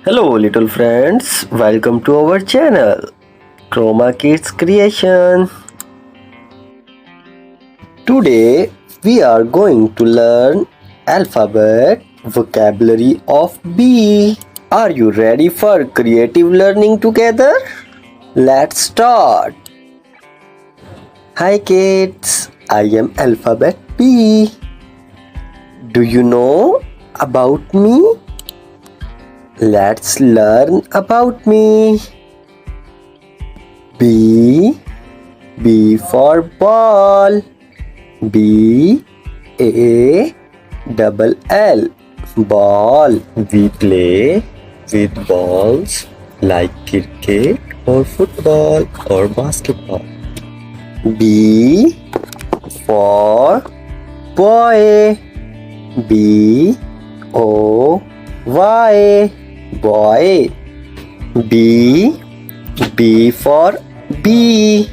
Hello little friends, welcome to our channel Chroma Kids Creation. Today we are going to learn alphabet vocabulary of B. Are you ready for creative learning together? Let's start. Hi kids, I am alphabet B. Do you know about me? Let's learn about me. B for ball. B-A-double-L. Ball. We play with balls like cricket or football or basketball. B for boy. B-O-Y. Boy. B for bee.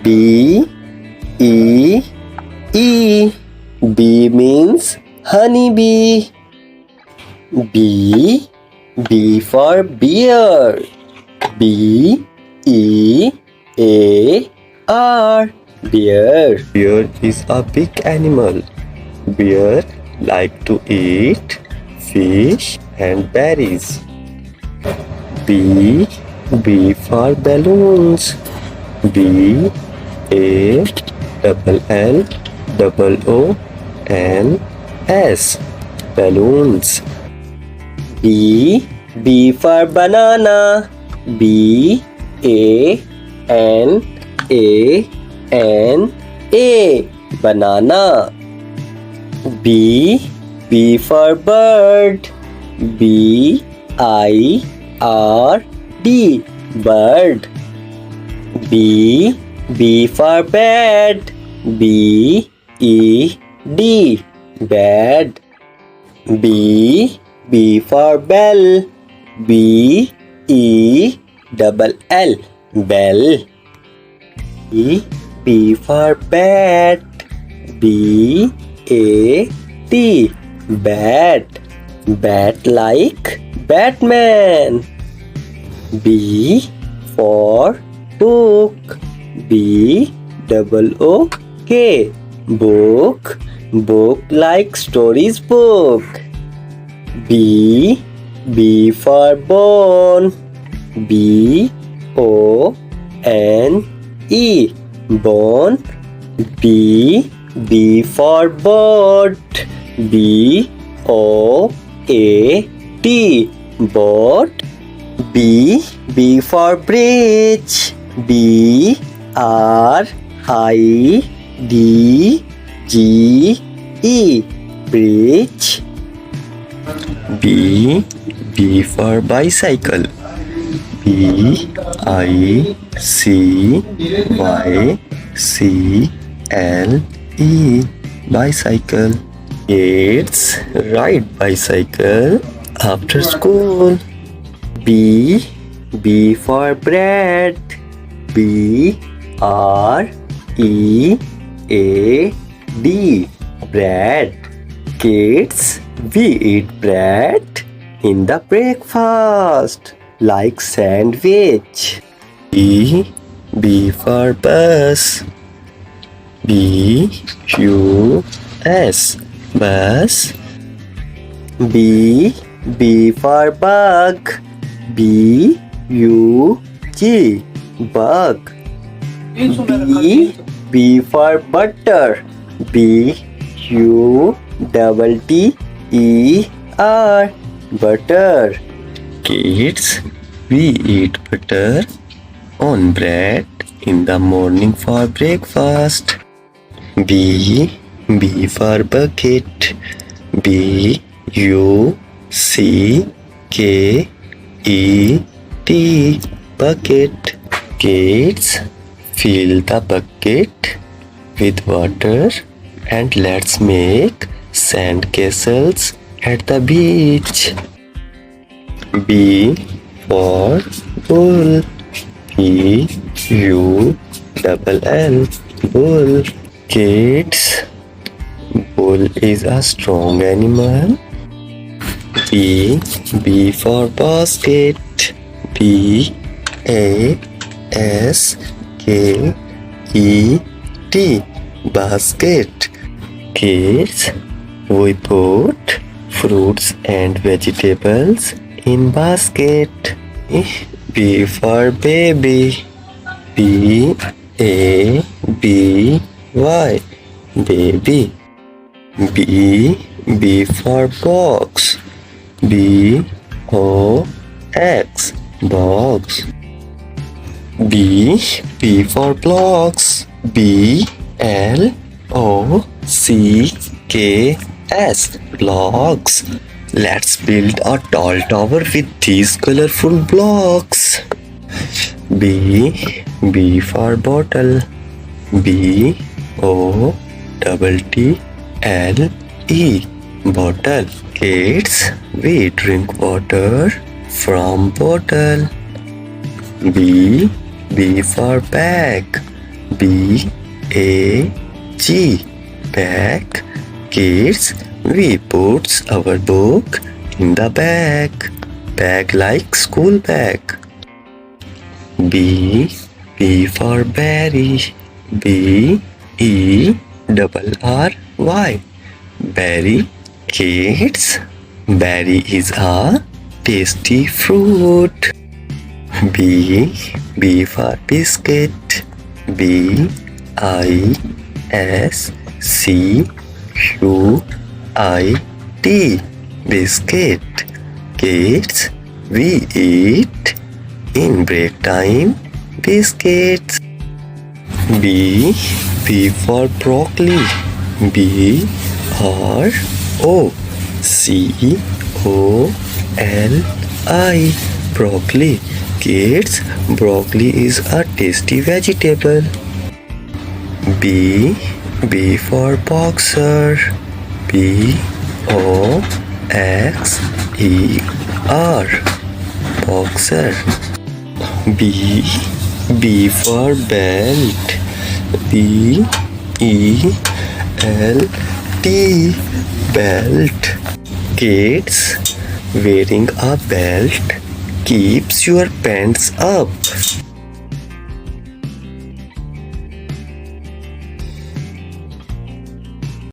B-E-E. Bee means honeybee. B for bear. B-E-A-R. Bear. Bear is a big animal. Bear like to eat fish and berries. B for balloons. B-A-L-L-O-O-N-S. Balloons. B for banana. B-A-N-A-N-A. Banana. B for bird. B-I-R-D. Bird. B for bed. B-E-D. Bed. B for bell. B-E-double-L. Bell. B for bat. B-A-T. Bat. Bat like Batman. B for book. B-O-O-K. Book. Book like stories book. B for bone. B-O-N-E. Bone. B for boat. B-O-A-T. Boat. B for bridge. B-R-I-D-G-E. Bridge. B for bicycle. B-I-C-Y-C-L-E. Bicycle. Kids ride bicycle after school. B for bread. B-R-E-A-D. Bread. Kids, we eat bread in the breakfast like sandwich. B for bus. B-U-S. Bus. B for bug. B-U-G. Bug. B for butter. B-U-T-T-E-R. Butter. Kids, we eat butter on bread in the morning for breakfast. B for bucket. B-U-C-K-E-T. Bucket. Kids, fill the bucket with water and let's make sand castles at the beach. B for bull. B-U-double-L. Bull. Kids, bull is a strong animal B. B for basket. B A S K E T. Basket. Kids, we put fruits and vegetables in basket. B for baby. B A B Y. Baby. B for box. B O X. Box. B for blocks. B L O C K S. Blocks. Let's build a tall tower with these colorful blocks. B for bottle. B O T L E. Bottle. Kids, we drink water from bottle. B for bag. B A G. Bag. Kids, we put our book in the bag. Bag like school bag. B for berry. B E R Y. Berry. Kids, berry is a tasty fruit. B for biscuit. B I S C U I T. Biscuit. Kids, we eat in break time biscuits. B for broccoli. B R O C O L I. Broccoli. Kids, broccoli is a tasty vegetable. B for boxer. B O X E R. Boxer. B for belt. B E L T. Belt. Kids, wearing a belt keeps your pants up.